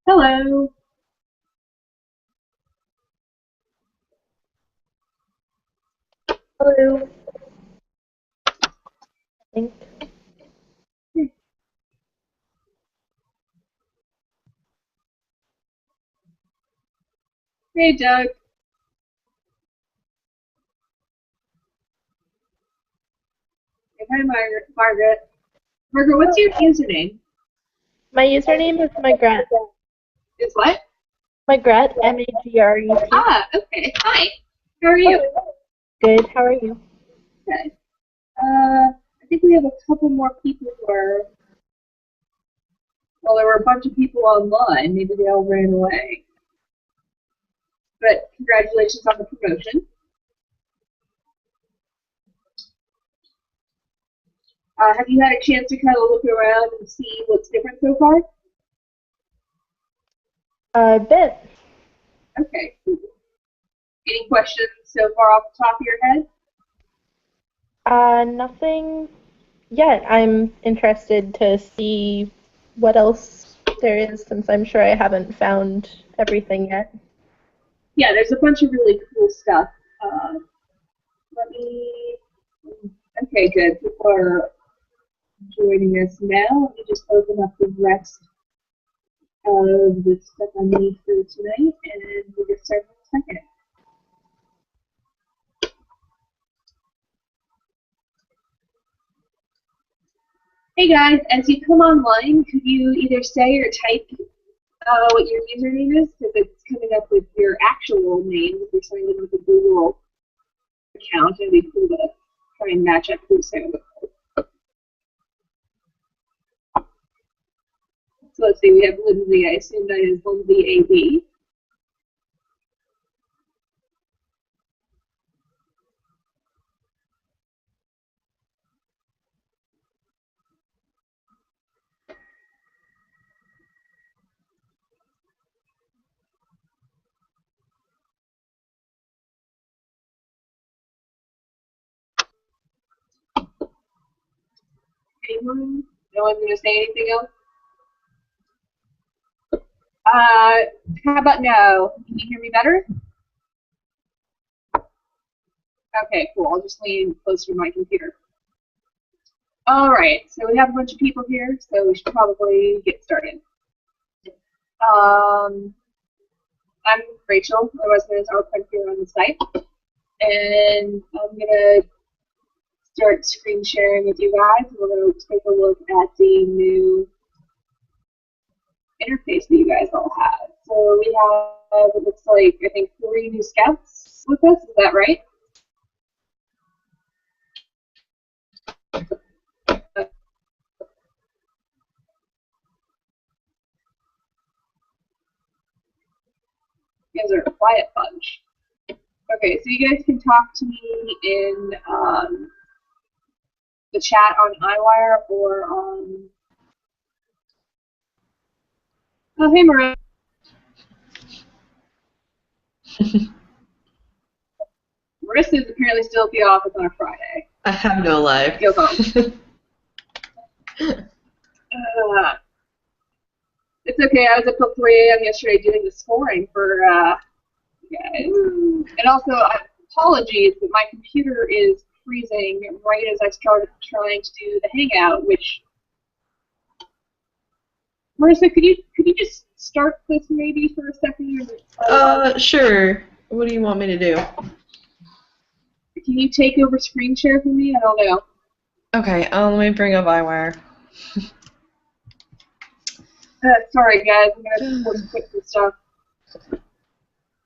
Hello. Hello. Think. Hey, Doug. Hi, Margaret. Margaret, what's your username? My username is Magret. Is what? Magret, Magret. Ah, okay. Hi. How are you? Good. How are you? Good. I think we have a couple more people who are. Well, there were a bunch of people online. Maybe they all ran away. But congratulations on the promotion. Have you had a chance to kind of look around and see what's different so far? A bit. Okay. Any questions so far off the top of your head? Nothing yet. I'm interested to see what else there is since I'm sure I haven't found everything yet. Yeah, there's a bunch of really cool stuff. Uh, let me. Okay, good. People are joining us now. Let me just open up the rest of the stuff I need for tonight, and we'll get started in a second. Hey guys, as you come online, could you either say or type what your username is? Because it's coming up with your actual name if you're signed in with a Google account, and it'd be cool to try and match up who's signed with. So let's see, we have Lindsay. I assume that is Lindsay AB. Anyone? No one's going to say anything else? Uh, how about no? Can you hear me better? Okay, cool. I'll just lean closer to my computer. All right, so we have a bunch of people here, so we should probably get started. Um, I'm Rachel, otherwise known as rprentki here on the site, and I'm gonna start screen sharing with you guys. We're gonna take a look at the new interface that you guys all have. So we have, it looks like, I think 3 new scouts with us. Is that right? You guys are a quiet bunch. Okay, so you guys can talk to me in the chat on iWire or on. Oh, hey, Maria. Marissa is apparently still at the office on a Friday. I have no life. Go home. It's okay. I was up till 3 a.m. yesterday doing the scoring for you guys. And also, apologies, but my computer is freezing right as I started trying to do the Hangout, which. Marissa, could you just start this maybe for a second? Sure. What do you want me to do? Can you take over screen share for me? I don't know. Okay, let me bring up iWire. Sorry, guys. I'm gonna have to quick this stuff.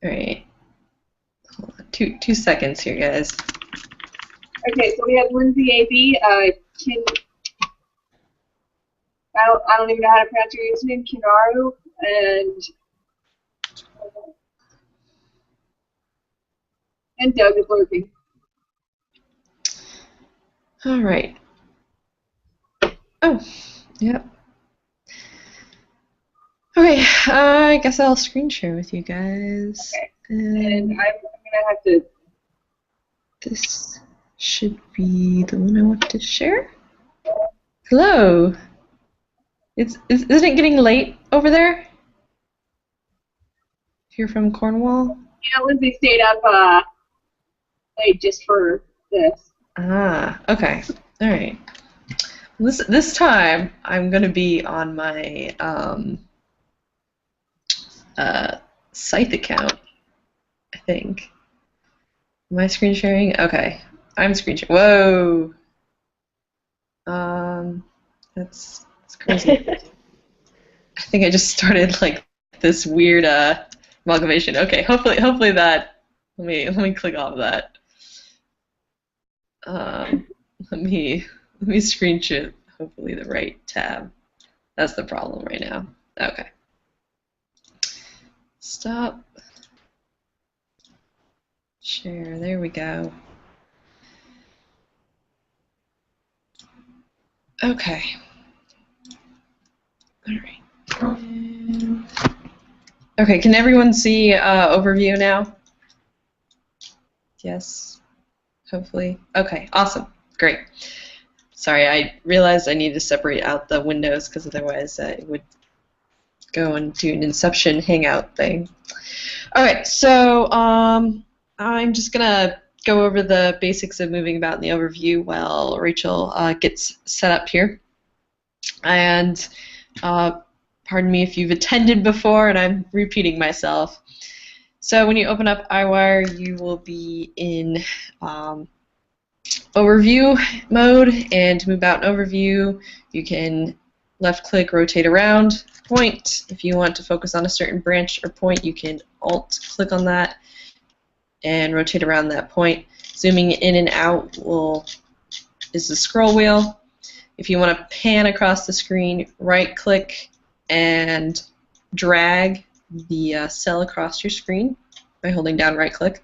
Alright. Hold on. Two seconds here, guys. Okay, so we have Lindsay AB. I don't even know how to pronounce your username. Kinaru and Doug is lurking. Alright. Oh, yep. Okay, I guess I'll screen share with you guys. Okay. And I'm gonna have to. This should be the one I want to share. Hello. Isn't it getting late over there? If you're from Cornwall? Yeah, Lindsay stayed up late just for this. Ah, okay. All right. This time I'm gonna be on my Scythe account, I think. Am I screen sharing? Okay. I'm screen sharing. Whoa. That's crazy. I think I just started like this weird amalgamation. Okay, hopefully that let me click off of that. Um, let me screenshot hopefully the right tab. That's the problem right now. Okay. Stop. Share. There we go. Okay. All right. Okay, can everyone see overview now? Yes. Hopefully. Okay, awesome. Great. Sorry, I realized I needed to separate out the windows because otherwise it would go and do an Inception hangout thing. Alright, so I'm just going to go over the basics of moving about in the overview while Rachel gets set up here. And pardon me if you've attended before and I'm repeating myself. So when you open up iWire, you will be in overview mode, and to move out an overview, you can left click, rotate around, point. If you want to focus on a certain branch or point, you can alt click on that and rotate around that point. Zooming in and out is the scroll wheel. If you want to pan across the screen, right click and drag the cell across your screen by holding down right click.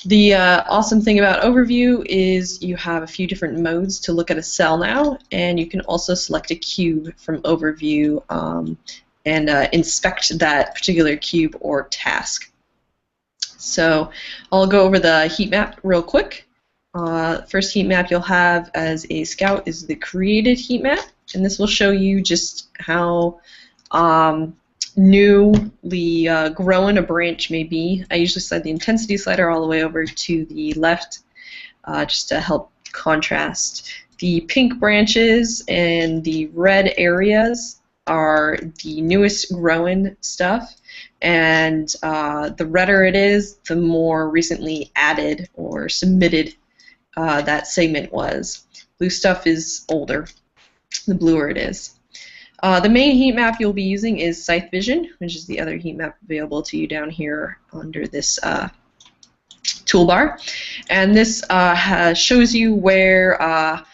The awesome thing about Overview is you have a few different modes to look at a cell now, and you can also select a cube from Overview and inspect that particular cube or task. So I'll go over the heat map real quick. First heat map you'll have as a scout is the created heat map, and this will show you just how newly grown a branch may be. I usually slide the intensity slider all the way over to the left just to help contrast. The pink branches and the red areas are the newest growing stuff, and the redder it is, the more recently added or submitted that segment was. Blue stuff is older, the bluer it is. The main heat map you'll be using is Scythe Vision, which is the other heat map available to you down here under this toolbar. And this shows you where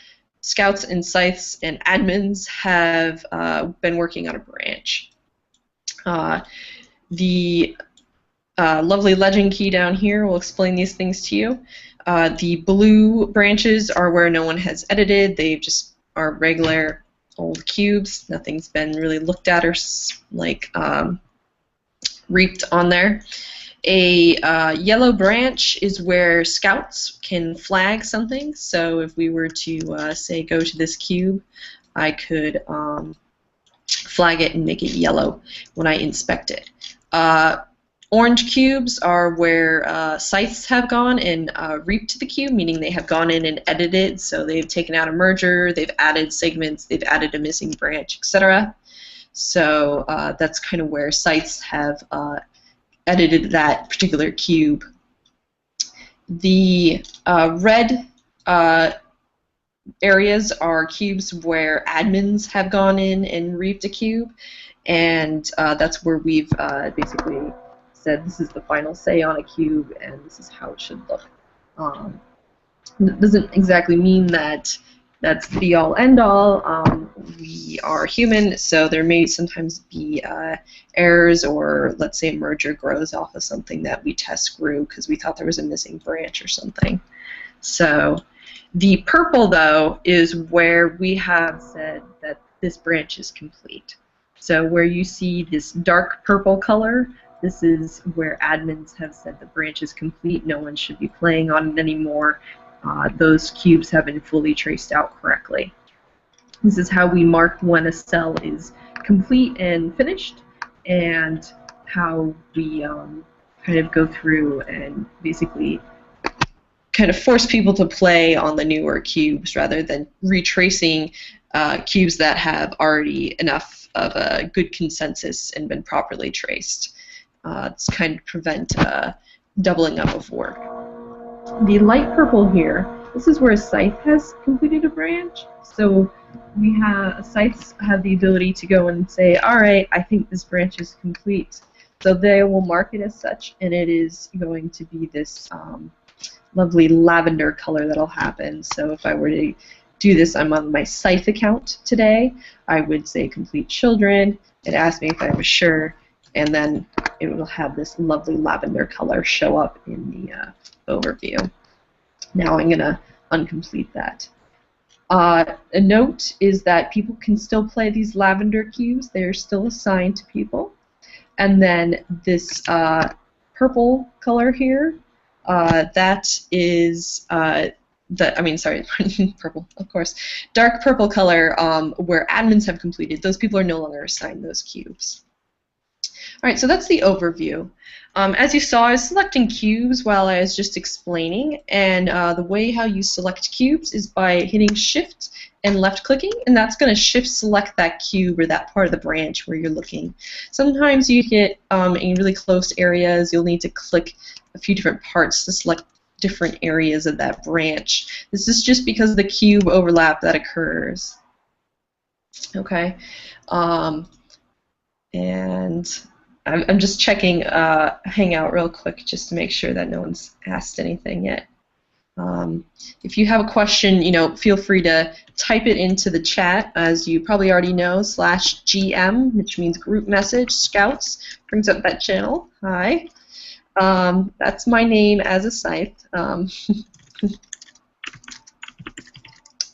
scouts and scythes and admins have been working on a branch. The lovely legend key down here will explain these things to you. The blue branches are where no one has edited. They just are regular old cubes. Nothing's been really looked at or like reaped on there. A yellow branch is where scouts can flag something. So if we were to say go to this cube, I could flag it and make it yellow when I inspect it. Orange cubes are where scythes have gone and reaped the cube, meaning they have gone in and edited, so they've taken out a merger, they've added segments, they've added a missing branch, etc. So that's kind of where scythes have edited that particular cube. The red areas are cubes where admins have gone in and reaped a cube, and that's where we've basically said this is the final say on a cube and this is how it should look. It doesn't exactly mean that that's the be-all end-all. We are human, so there may sometimes be errors, or let's say a merger grows off of something that we test grew because we thought there was a missing branch or something. So the purple, though, is where we have said that this branch is complete. So where you see this dark purple color, this is where admins have said the branch is complete, no one should be playing on it anymore. Those cubes have been fully traced out correctly. This is how we mark when a cell is complete and finished, and how we kind of go through and basically kind of force people to play on the newer cubes rather than retracing cubes that have already enough of a good consensus and been properly traced. It's kind of prevent doubling up of work. The light purple here, this is where a scythe has completed a branch. So we have scythes have the ability to go and say, all right, I think this branch is complete. So they will mark it as such, and it is going to be this lovely lavender color that'll happen. So if I were to do this, I'm on my Scythe account today, I would say complete children. It asks me if I was sure, and then it will have this lovely lavender color show up in the overview. Now I'm going to uncomplete that. A note is that people can still play these lavender cubes. They're still assigned to people. And then this purple color here, that is purple, of course. Dark purple color where admins have completed. Those people are no longer assigned those cubes. All right, so that's the overview. As you saw, I was selecting cubes while I was just explaining, and the way how you select cubes is by hitting Shift and left-clicking, and that's going to shift-select that cube or that part of the branch where you're looking. Sometimes you hit in really close areas, you'll need to click a few different parts to select different areas of that branch. This is just because of the cube overlap that occurs. Okay, and I'm just checking Hangout real quick just to make sure that no one's asked anything yet. If you have a question, feel free to type it into the chat, as you probably already know, /GM, which means group message, Scouts, brings up that channel. Hi. That's my name as a Scythe.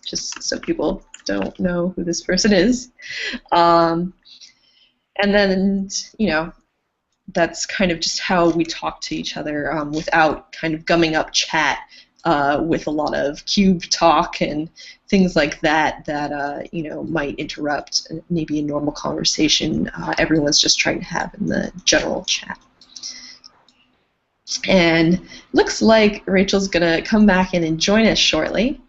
Just so people don't know who this person is. And then, that's kind of just how we talk to each other without kind of gumming up chat with a lot of cube talk and things like that might interrupt maybe a normal conversation everyone's just trying to have in the general chat. And looks like Rachel's going to come back in and join us shortly.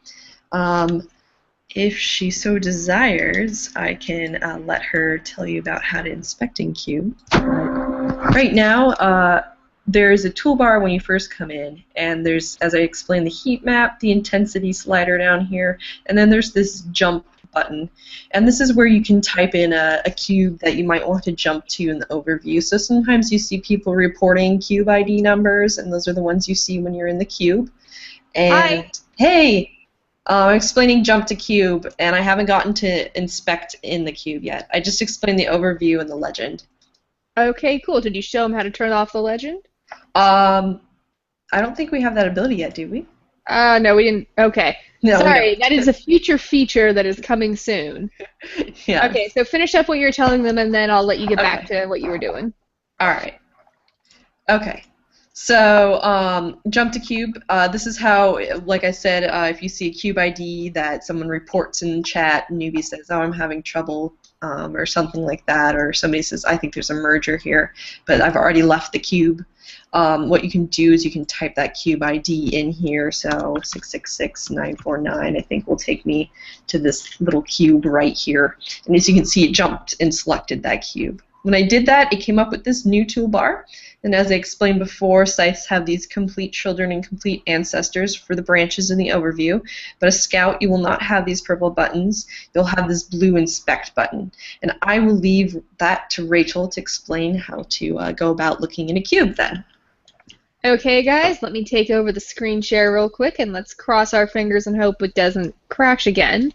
If she so desires, I can let her tell you about how to inspect in Cube. Right now, there's a toolbar when you first come in, and there's, as I explained, the heat map, the intensity slider down here, and then there's this jump button. And this is where you can type in a cube that you might want to jump to in the overview. So sometimes you see people reporting cube ID numbers, and those are the ones you see when you're in the cube. And Hi. Hey! I'm explaining jump to cube, and I haven't gotten to inspect in the cube yet. I just explained the overview and the legend. Okay, cool. Did you show him how to turn off the legend? I don't think we have that ability yet, do we? No, we didn't. Okay. No, Sorry, that is a future feature that is coming soon. Yeah. Okay, so finish up what you're telling them, and then I'll let you get back to what you were doing. All right. Okay. So jump to cube. This is how, like I said, if you see a cube ID that someone reports in chat, newbie says, "Oh, I'm having trouble," or something like that, or somebody says, "I think there's a merger here, but I've already left the cube." What you can do is you can type that cube ID in here. So 666949, I think, will take me to this little cube right here. And as you can see, it jumped and selected that cube. When I did that, it came up with this new toolbar. And as I explained before, scythes have these complete children and complete ancestors for the branches in the overview. But a scout, you will not have these purple buttons. You'll have this blue inspect button. And I will leave that to Rachel to explain how to go about looking in a cube then. Okay, guys, let me take over the screen share real quick, and let's cross our fingers and hope it doesn't crash again.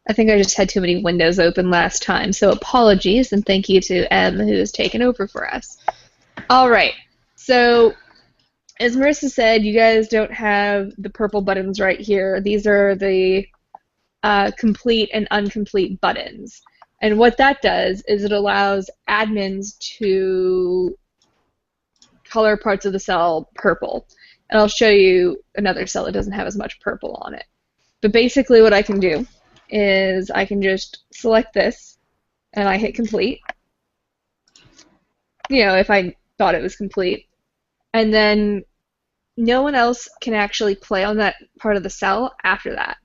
I think I just had too many windows open last time, so apologies, and thank you to Em, who has taken over for us. All right, so as Marissa said, you guys don't have the purple buttons right here. These are the complete and incomplete buttons. And what that does is it allows admins to color parts of the cell purple. And I'll show you another cell that doesn't have as much purple on it. But basically what I can do is I can just select this and I hit complete. If I thought it was complete. And then no one else can actually play on that part of the cell after that.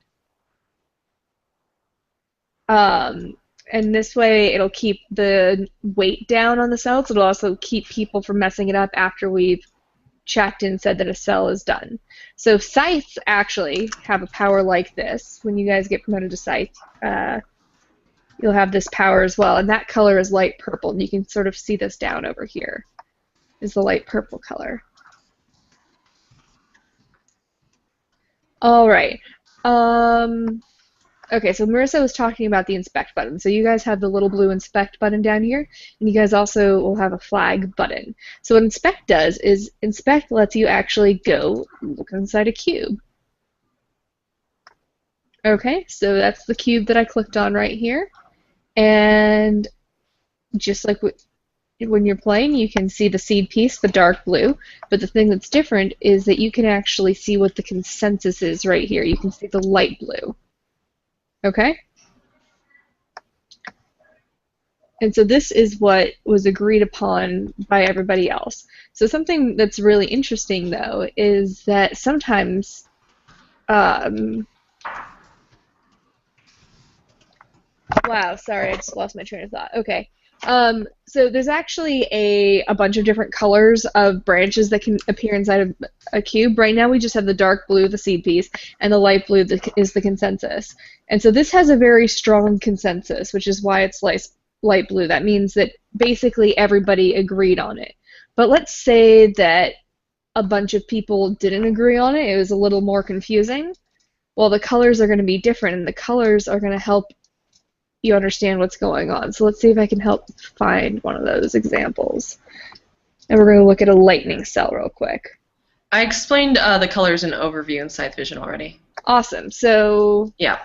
And this way it'll keep the weight down on the cells. It'll also keep people from messing it up after we've checked and said that a cell is done. So scythes actually have a power like this. When you guys get promoted to scythe, you'll have this power as well. And that color is light purple. And you can sort of see this down over here is the light purple color. All right. Okay, so Marissa was talking about the inspect button. So you guys have the little blue inspect button down here, and you guys also will have a flag button. So what inspect does is inspect lets you actually go look inside a cube. Okay, so that's the cube that I clicked on right here. And just like when you're playing, you can see the seed piece, the dark blue, but the thing that's different is that you can actually see what the consensus is right here. You can see the light blue. Okay? And so this is what was agreed upon by everybody else. So something that's really interesting, though, is that sometimes wow, sorry, I just lost my train of thought. Okay. So there's actually a bunch of different colors of branches that can appear inside of a cube. Right now we just have the dark blue, the seed piece, and the light blue is the consensus. And so this has a very strong consensus, which is why it's light blue. That means that basically everybody agreed on it. But let's say that a bunch of people didn't agree on it. It was a little more confusing. Well, the colors are going to be different, and the colors are going to help you understand what's going on. So let's see if I can help find one of those examples. And we're going to look at a lightning cell real quick. I explained the colors in overview in Scythe Vision already. Awesome. So yeah,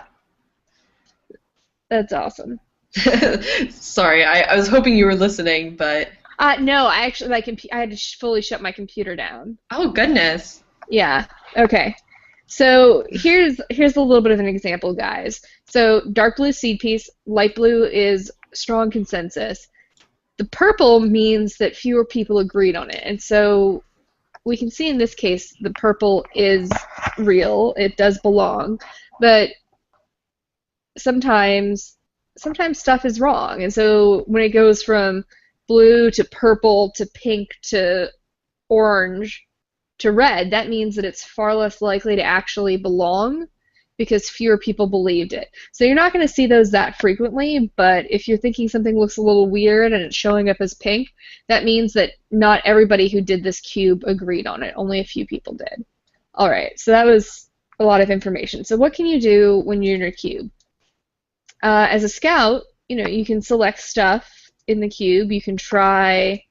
that's awesome. Sorry, I was hoping you were listening, but no, I actually I had to fully shut my computer down. Oh goodness. Yeah. Okay. So here's a little bit of an example, guys. So dark blue seed piece, light blue is strong consensus. The purple means that fewer people agreed on it. And so we can see in this case the purple is real. It does belong. But sometimes stuff is wrong. And so when it goes from blue to purple to pink to orange to red, that means that it's far less likely to actually belong because fewer people believed it. So you're not going to see those that frequently, but if you're thinking something looks a little weird and it's showing up as pink, that means that not everybody who did this cube agreed on it. Only a few people did. All right, so that was a lot of information. So what can you do when you're in your cube? As a scout, you can select stuff in the cube. You can try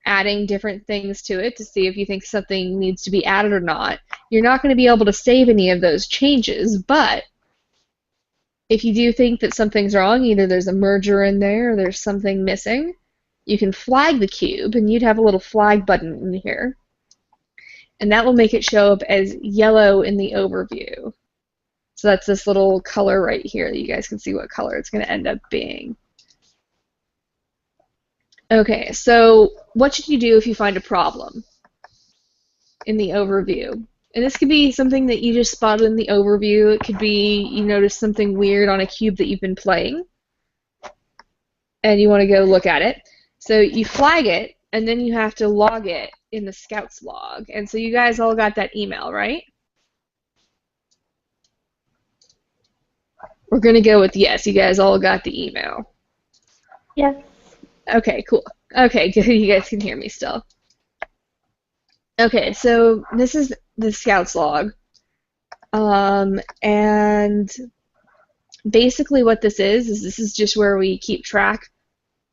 adding different things to it to see if you think something needs to be added or not. You're not going to be able to save any of those changes, but if you do think that something's wrong, either there's a merger in there or there's something missing, you can flag the cube, and you'd have a little flag button in here, and that will make it show up as yellow in the overview. So that's this little color right here that you guys can see what color it's going to end up being. Okay, so what should you do if you find a problem in the overview? And this could be something that you just spotted in the overview. It could be you noticed something weird on a cube that you've been playing, and you want to go look at it. So you flag it, and then you have to log it in the Scouts log. And so you guys all got that email, right? We're going to go with yes. You guys all got the email. Yes. Okay, cool. Okay, good. You guys can hear me still. Okay, so this is the Scouts log. And basically what this is this is just where we keep track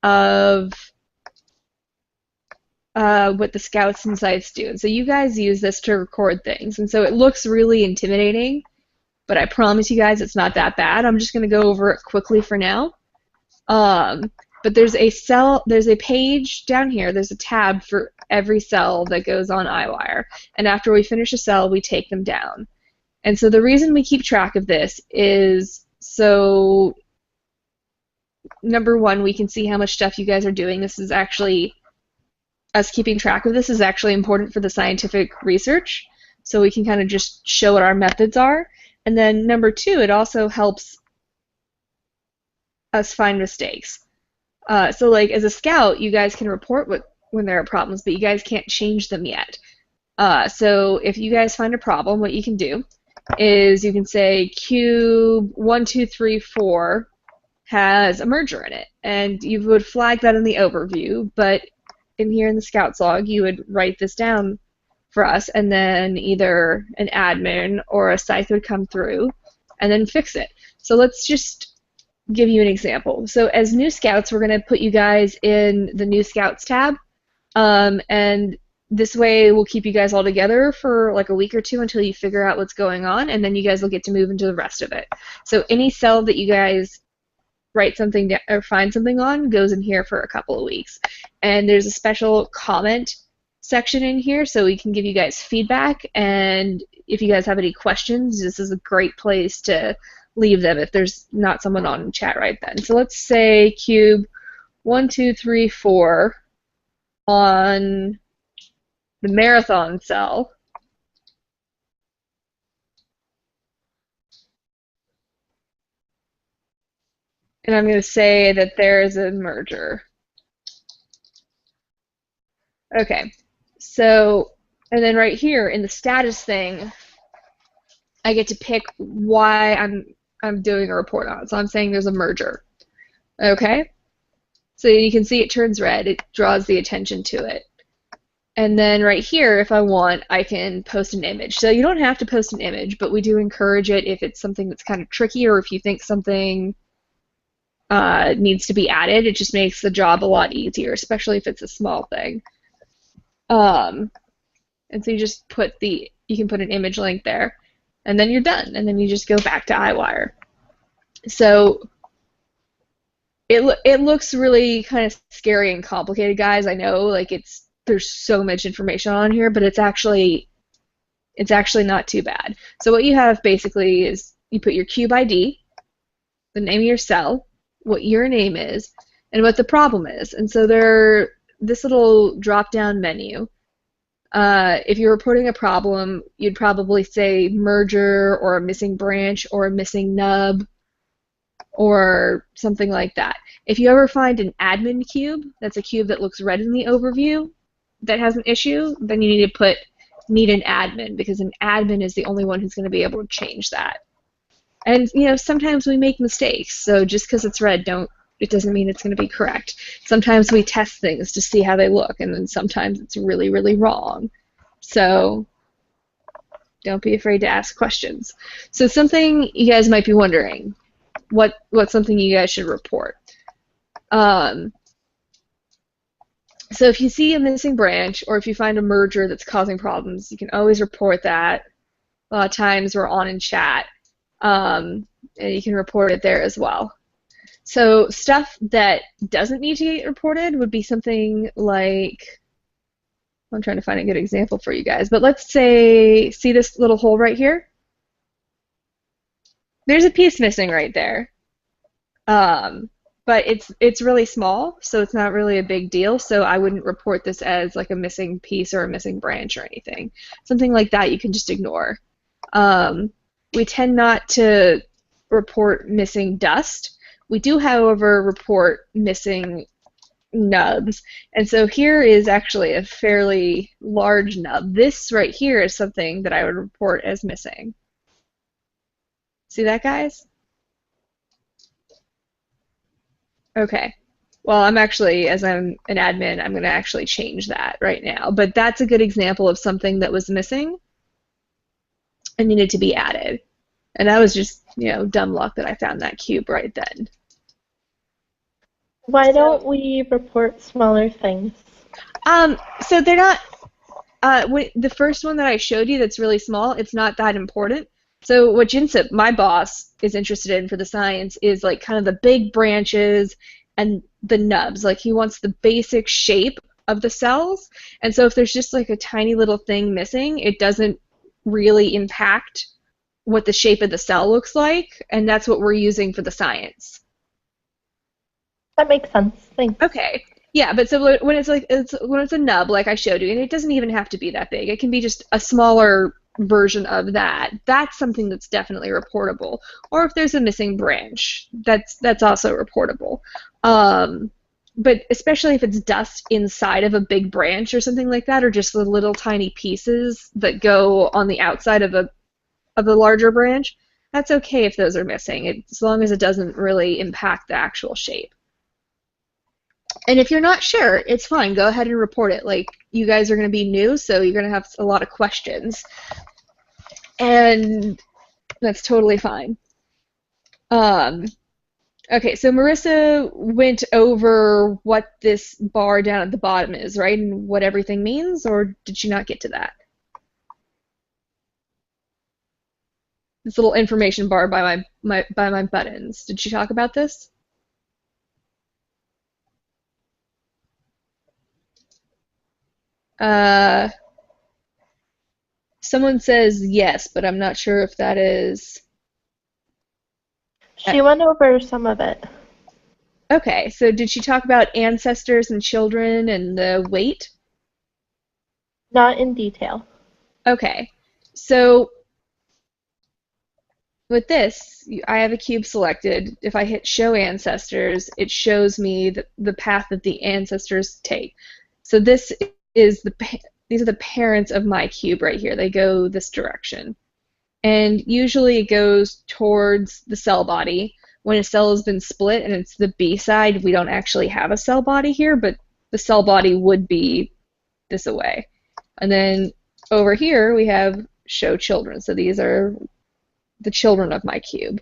of what the Scouts and Scythes do. And so you guys use this to record things. And so it looks really intimidating, but I promise you guys it's not that bad. I'm just going to go over it quickly for now. But there's a page down here, there's a tab for every cell that goes on iWire. And after we finish a cell, we take them down. And so the reason we keep track of this is So number one, we can see how much stuff you guys are doing. This is actually, us keeping track of this is actually important for the scientific research. So we can kind of just show what our methods are. And then number two, it also helps us find mistakes. So like as a scout, you guys can report when there are problems, but you guys can't change them yet. So if you guys find a problem, what you can do is you can say cube 1234 has a merger in it, and you would flag that in the overview, but in here in the Scout's log, you would write this down for us, and then either an admin or a Scythe would come through and then fix it. So let's just give you an example. So as new Scouts, we're going to put you guys in the New Scouts tab, and this way we'll keep you guys all together for like a week or two until you figure out what's going on, and then you guys will get to move into the rest of it. So any cell that you guys write something down or find something on goes in here for a couple of weeks. And there's a special comment section in here so we can give you guys feedback, and if you guys have any questions, this is a great place to leave them if there's not someone on chat right then. So let's say cube 1234 on the marathon cell. And I'm going to say that there is a merger. Okay, so, and then right here in the status thing, I get to pick why I'm doing a report on it. So I'm saying there's a merger. Okay, so you can see it turns red. It draws the attention to it. And then right here, if I want, I can post an image. So you don't have to post an image, but we do encourage it if it's something that's kind of tricky, or if you think something needs to be added. It just makes the job a lot easier, especially if it's a small thing. And so you just you can put an image link there, and then you're done, and then you just go back to iWire. So it looks really kind of scary and complicated, guys. I know, like there's so much information on here, but it's actually not too bad. So what you have basically is you put your cube ID, the name of your cell, what your name is, and what the problem is. And so this little drop-down menu, if you're reporting a problem, you'd probably say merger or a missing branch or a missing nub or something like that. If you ever find an admin cube, that's a cube that looks red in the overview, that has an issue, then you need to put need an admin, because an admin is the only one who's going to be able to change that. And sometimes we make mistakes, so just because it's red, it doesn't mean it's going to be correct. Sometimes we test things to see how they look, and then sometimes it's really, really wrong. So don't be afraid to ask questions. So something you guys might be wondering, what's something you guys should report? So if you see a missing branch, or if you find a merger that's causing problems, you can always report that. A lot of times we're on in chat, and you can report it there as well. So stuff that doesn't need to get reported would be something like, I'm trying to find a good example for you guys, but let's say, see this little hole right here? There's a piece missing right there. But it's really small, so it's not really a big deal, so I wouldn't report this as like a missing piece or a missing branch or anything. Something like that you can just ignore. We tend not to report missing dust. We do, however, report missing nubs, and so here is actually a fairly large nub. This right here is something that I would report as missing. See that, guys? Okay. Well, I'm actually, as I'm an admin, I'm going to actually change that right now. But that's a good example of something that was missing and needed to be added. And that was just, dumb luck that I found that cube right then. Why don't we report smaller things? So they're not, the first one that I showed you that's really small, it's not that important. So what Jinsip, my boss, is interested in for the science is like kind of the big branches and the nubs. Like he wants the basic shape of the cells. And so if there's just like a tiny little thing missing, it doesn't really impact what the shape of the cell looks like, and that's what we're using for the science. That makes sense. Thanks. Okay. Yeah, but so when it's a nub like I showed you, and it doesn't even have to be that big. It can be just a smaller version of that. That's something that's definitely reportable. Or if there's a missing branch, that's also reportable. But especially if it's dust inside of a big branch or something like that, or just the little tiny pieces that go on the outside of a larger branch, that's okay if those are missing, as long as it doesn't really impact the actual shape. And if you're not sure, it's fine. Go ahead and report it. Like, you guys are going to be new, so you're going to have a lot of questions. And that's totally fine. Okay, so Marissa went over what this bar down at the bottom is, right? And what everything means, or did she not get to that? This little information bar by my buttons. Did she talk about this? Someone says yes, but I'm not sure if that is... She went over some of it. Okay, so did she talk about ancestors and children and the weight? Not in detail. Okay, so with this, I have a cube selected. If I hit show ancestors, it shows me the path that the ancestors take. So this is these are the parents of my cube right here. They go this direction. And usually it goes towards the cell body. When a cell has been split and it's the B side, we don't actually have a cell body here, but the cell body would be this away. And then over here we have show children. So these are the children of my cube.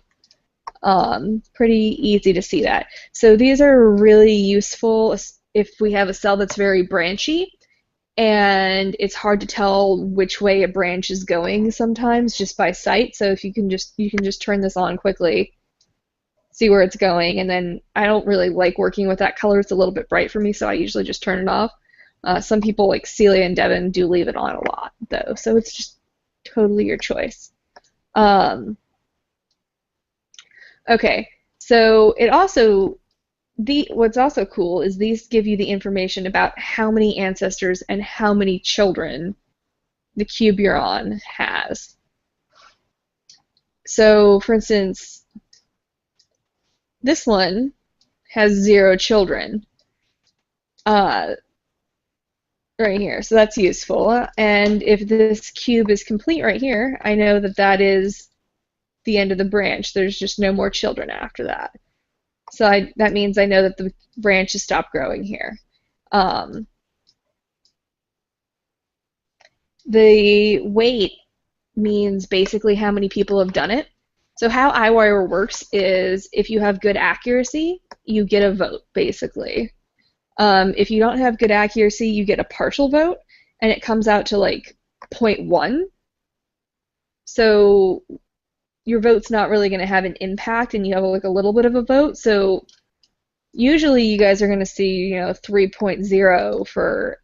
Pretty easy to see that. So these are really useful if we have a cell that's very branchy and it's hard to tell which way a branch is going sometimes just by sight. So if you can just turn this on quickly, see where it's going, and then I don't really like working with that color. It's a little bit bright for me, so I usually just turn it off. Some people like Celia and Devin do leave it on a lot though, so it's just totally your choice. Okay, so it also what's also cool is these give you the information about how many ancestors and how many children the cube you're on has. So, for instance, this one has 0 children right here, so that's useful. And if this cube is complete right here, I know that that is the end of the branch. There's just no more children after that. So that means I know that the branch has stopped growing here. The weight means basically how many people have done it. So how iWire works is if you have good accuracy, you get a vote, basically. If you don't have good accuracy, you get a partial vote, and it comes out to like 0.1. So your vote's not really going to have an impact, and you have like a little bit of a vote. So usually you guys are going to see 3.0 for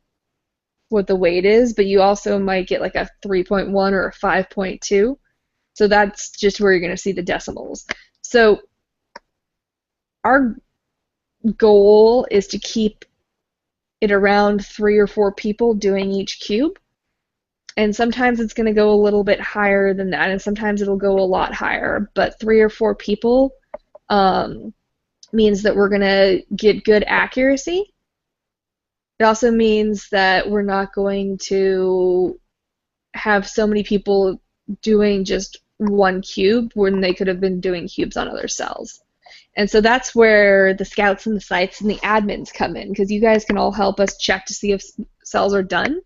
what the weight is, but you also might get like a 3.1 or a 5.2. So that's just where you're going to see the decimals. So our goal is to keep it around 3 or 4 people doing each cube. And sometimes it's going to go a little bit higher than that, and sometimes it'll go a lot higher. But 3 or 4 people means that we're going to get good accuracy. It also means that we're not going to have so many people doing just one cube when they could have been doing cubes on other cells. And so that's where the scouts and the scythes and the admins come in, because you guys can all help us check to see if cells are done.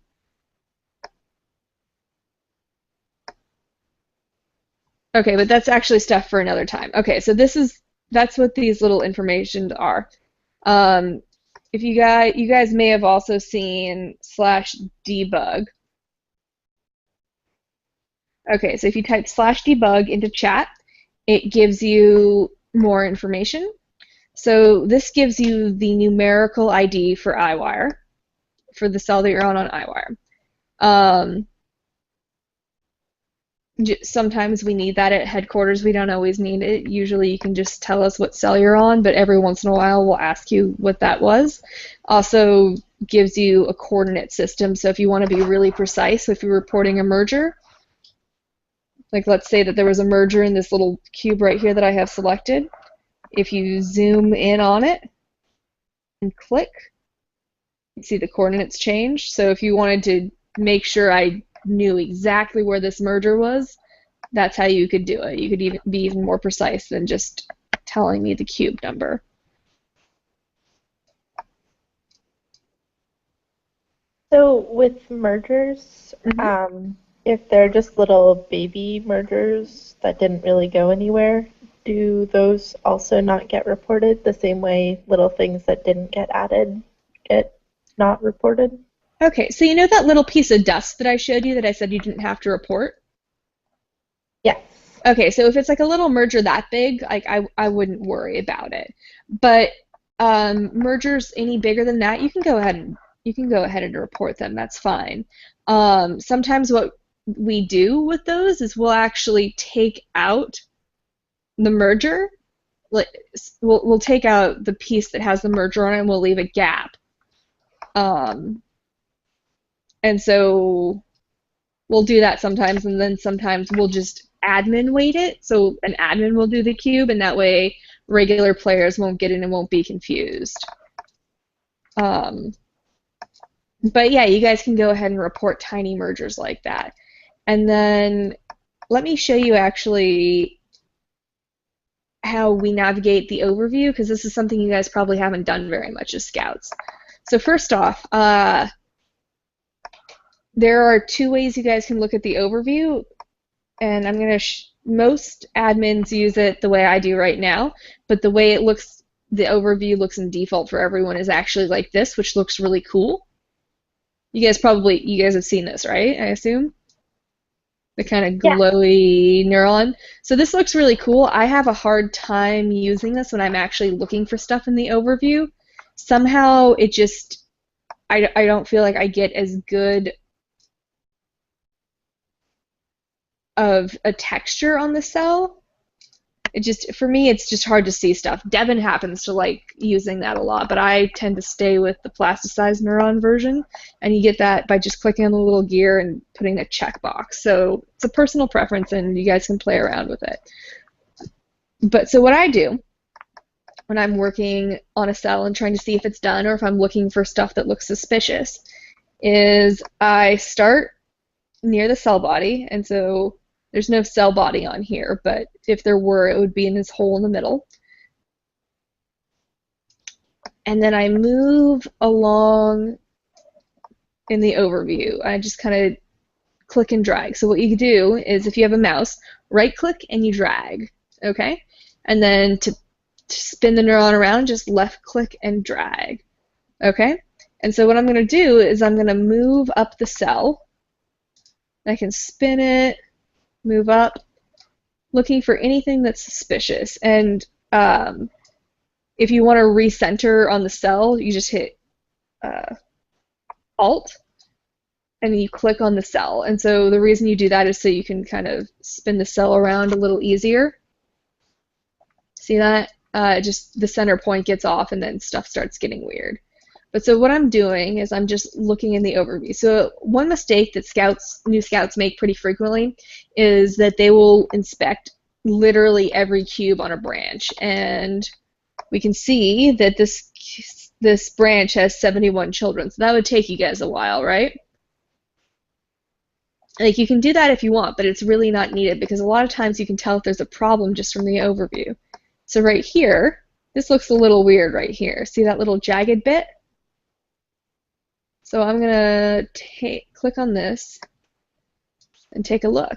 Okay, but that's actually stuff for another time. Okay, so that's what these little informations are. If you guys may have also seen /debug. Okay, so if you type /debug into chat, it gives you more information. So this gives you the numerical ID for iWire, for the cell that you're on iWire. Sometimes we need that at headquarters. We don't always need it. Usually you can just tell us what cell you're on, but every once in a while we'll ask you what that was. Also gives you a coordinate system, so if you want to be really precise, if you're reporting a merger, like let's say that there was a merger in this little cube right here that I have selected. If you zoom in on it and click, you see the coordinates change. So if you wanted to make sure I knew exactly where this merger was, that's how you could do it. You could even be even more precise than just telling me the cube number. So with mergers, if they're just little baby mergers that didn't really go anywhere, do those also not get reported the same way little things that didn't get added get not reported? Okay, so you know that little piece of dust that I showed you that I said you didn't have to report? Yes. Okay, so if it's like a little merger that big, like I wouldn't worry about it. But mergers any bigger than that, you can go ahead and report them. That's fine. Sometimes what we do with those is we'll actually take out the merger. Like we'll take out the piece that has the merger on it and we'll leave a gap. And so we'll do that sometimes, and then sometimes we'll just admin weight it. So an admin will do the cube, and that way regular players won't get in and won't be confused. But yeah, you guys can go ahead and report tiny mergers like that. And then let me show you actually how we navigate the overview, because this is something you guys probably haven't done very much as scouts. So first off, there are two ways you guys can look at the overview, and I'm going to most admins use it the way I do right now, but the way it looks, the overview looks in default for everyone is actually like this, which looks really cool. You guys have seen this, right? I assume? The kind of glowy neuron. So this looks really cool. I have a hard time using this when I'm actually looking for stuff in the overview. Somehow it just, I don't feel like I get as good of a texture on the cell. It just, for me, it's just hard to see stuff. Devin happens to like using that a lot, but I tend to stay with the plasticized neuron version, and you get that by just clicking on the little gear and putting a checkbox. So it's a personal preference, and you guys can play around with it. But so what I do when I'm working on a cell and trying to see if it's done, or if I'm looking for stuff that looks suspicious, is I start near the cell body, and so there's no cell body on here, but if there were, it would be in this hole in the middle. And then I move along in the overview. I just kind of click and drag. So what you do is, if you have a mouse, right-click and you drag, okay? And then to spin the neuron around, just left-click and drag, okay? And so what I'm going to do is I'm going to move up the cell. I can spin it, move up, looking for anything that's suspicious. And if you want to recenter on the cell, you just hit Alt, and you click on the cell. And so the reason you do that is so you can kind of spin the cell around a little easier. See that? Just the center point gets off, and then stuff starts getting weird. But so what I'm doing is I'm just looking in the overview. So one mistake that new scouts make pretty frequently is that they will inspect literally every cube on a branch. And we can see that this branch has 71 children. So that would take you guys a while, right? Like, you can do that if you want, but it's really not needed, because a lot of times you can tell if there's a problem just from the overview. So right here, this looks a little weird right here. See that little jagged bit? So I'm going to click on this and take a look.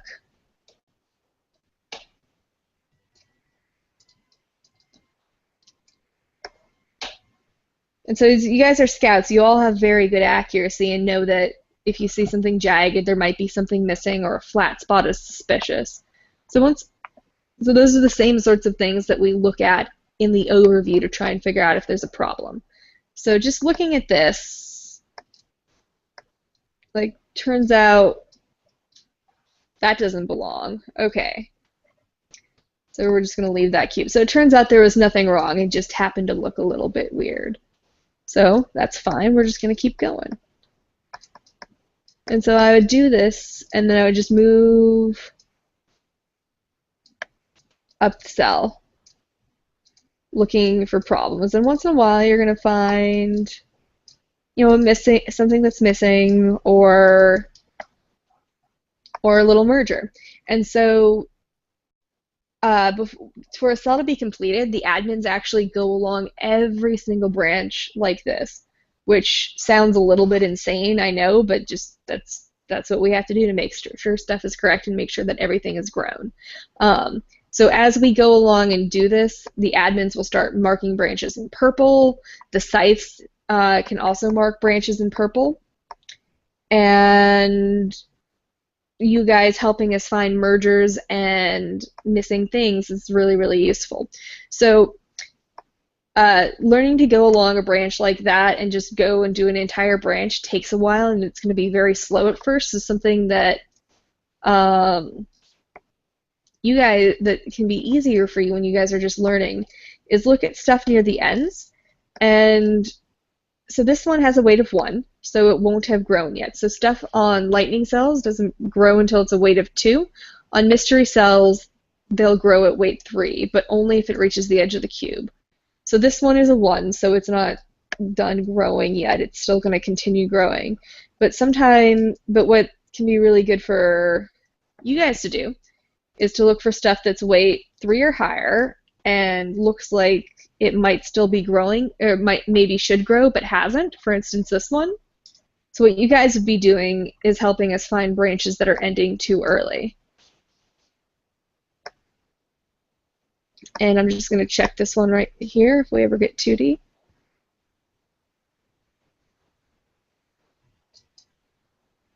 And so as you guys are scouts, you all have very good accuracy and know that if you see something jagged, there might be something missing, or a flat spot is suspicious. So those are the same sorts of things that we look at in the overview to try and figure out if there's a problem. So just looking at this, like, turns out That doesn't belong. Okay. So we're just going to leave that cube. So it turns out there was nothing wrong. It just happened to look a little bit weird. So that's fine. We're just going to keep going. And so I would do this, and then I would just move up the cell, looking for problems. And once in a while, you're going to find, missing something that's missing, or a little merger. And so for a cell to be completed, the admins actually go along every single branch like this, which sounds a little bit insane, I know, but just that's what we have to do to make sure stuff is correct and make sure that everything is grown. So as we go along and do this, the admins will start marking branches in purple. The scythes can also mark branches in purple. And you guys helping us find mergers and missing things is really, really useful. So learning to go along a branch like that and just go and do an entire branch takes a while, and it's going to be very slow at first. So something that you guys, that can be easier for you when you guys are just learning, is look at stuff near the ends. And so this one has a weight of 1, so it won't have grown yet. So stuff on lightning cells doesn't grow until it's a weight of 2. On mystery cells, they'll grow at weight 3, but only if it reaches the edge of the cube. So this one is a 1, so it's not done growing yet. It's still going to continue growing. But what can be really good for you guys to do is to look for stuff that's weight 3 or higher and looks like it might still be growing, or maybe should grow but hasn't. For instance, this one. So what you guys would be doing is helping us find branches that are ending too early. And I'm just going to check this one right here if we ever get 2D.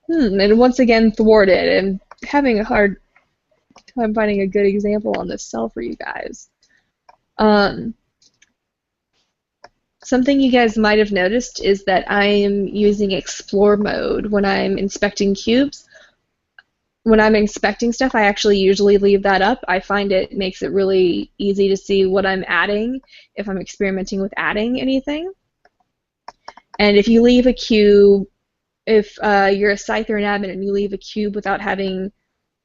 And once again thwarted. I'm having a hard time finding a good example on this cell for you guys. Something you guys might have noticed is that I am using explore mode when I'm inspecting cubes. When I'm inspecting stuff, I actually usually leave that up. I find it makes it really easy to see what I'm adding if I'm experimenting with adding anything. And if you leave a cube, if you're a scythe or an admin and you leave a cube without having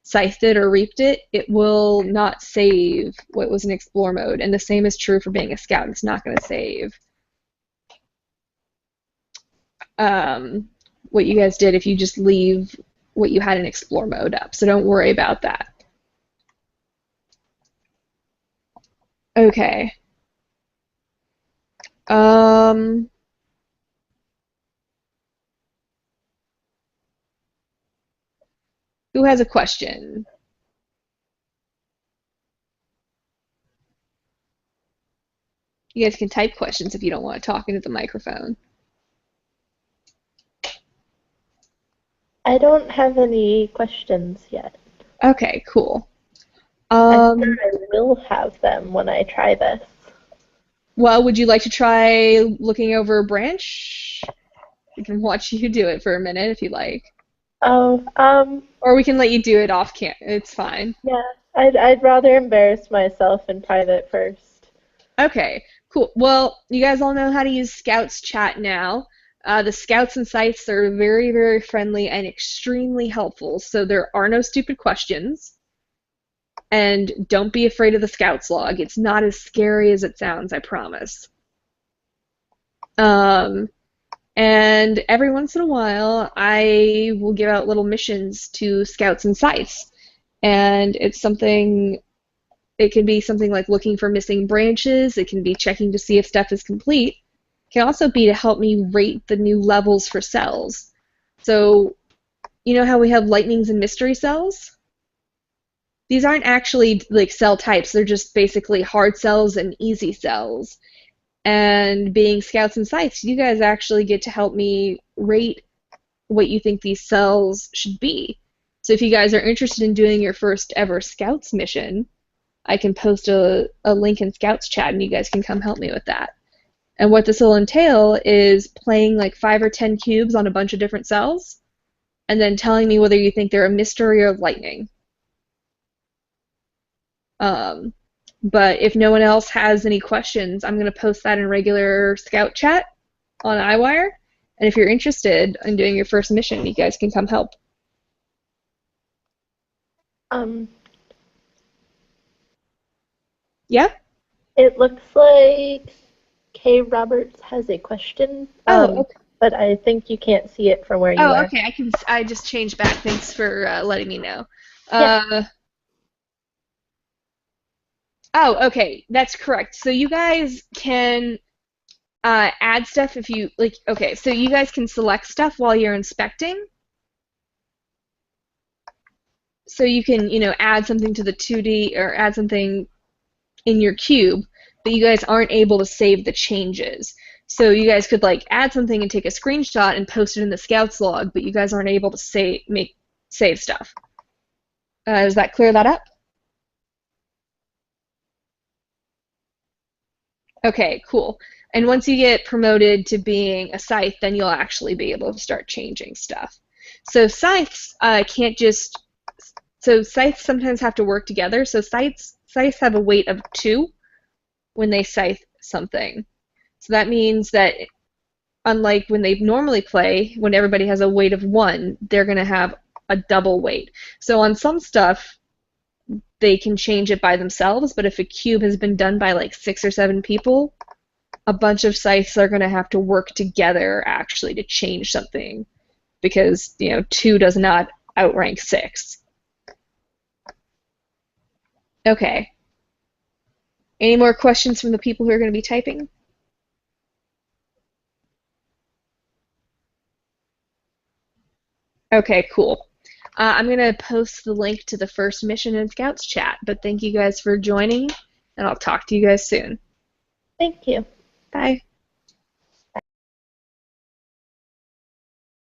scythed it or reaped it, it will not save what was in explore mode. And the same is true for being a scout. It's not going to save what you guys did if you just leave what you had in explore mode up. So don't worry about that. Okay. Who has a question? You guys can type questions if you don't want to talk into the microphone. I don't have any questions yet. Okay, cool. I'm sure I will have them when I try this. Well, would you like to try looking over a branch? We can watch you do it for a minute if you like. Oh, or we can let you do it off camera. It's fine. Yeah, I'd rather embarrass myself in private first. Okay, cool. Well, you guys all know how to use Scout's chat now. The Scouts and Scythes are very, very friendly and extremely helpful, so there are no stupid questions. And don't be afraid of the Scouts log. It's not as scary as it sounds, I promise. And every once in a while, I will give out little missions to Scouts and Scythes. And it's something, it can be something like looking for missing branches. It can be checking to see if stuff is complete. It can also be to help me rate the new levels for cells. So, you know how we have lightnings and mystery cells? These aren't actually like cell types. They're just basically hard cells and easy cells. And being Scouts and Scythes, you guys actually get to help me rate what you think these cells should be. So if you guys are interested in doing your first ever Scouts mission, I can post a link in Scouts chat and you guys can come help me with that. And what this will entail is playing like 5 or 10 cubes on a bunch of different cells and then telling me whether you think they're a mystery or lightning. But if no one else has any questions, I'm going to post that in regular Scout chat on iWire. And if you're interested in doing your first mission, you guys can come help. Yeah? It looks like Kay Roberts has a question. Oh, okay. But I think you can't see it from where you Oh, are. okay. I just changed back. Thanks for letting me know. Yeah. Oh, okay. That's correct. So you guys can add stuff if you like. Okay, so you guys can select stuff while you're inspecting. So you can, add something to the 2D or add something in your cube, but you guys aren't able to save the changes. So you guys could like add something and take a screenshot and post it in the Scouts log, but you guys aren't able to save stuff. Does that clear that up? Okay, cool. And once you get promoted to being a scythe, then you'll actually be able to start changing stuff. So scythes can't just. So scythes sometimes have to work together. So scythes have a weight of 2 when they scythe something. So that means that unlike when they normally play, when everybody has a weight of 1, they're going to have a double weight. So on some stuff, they can change it by themselves, but if a cube has been done by like 6 or 7 people, a bunch of scythes are going to have to work together actually to change something because, 2 does not outrank 6. Okay. Any more questions from the people who are going to be typing? Okay, cool. I'm going to post the link to the first mission in Scouts chat, but thank you guys for joining, and I'll talk to you guys soon. Thank you. Bye.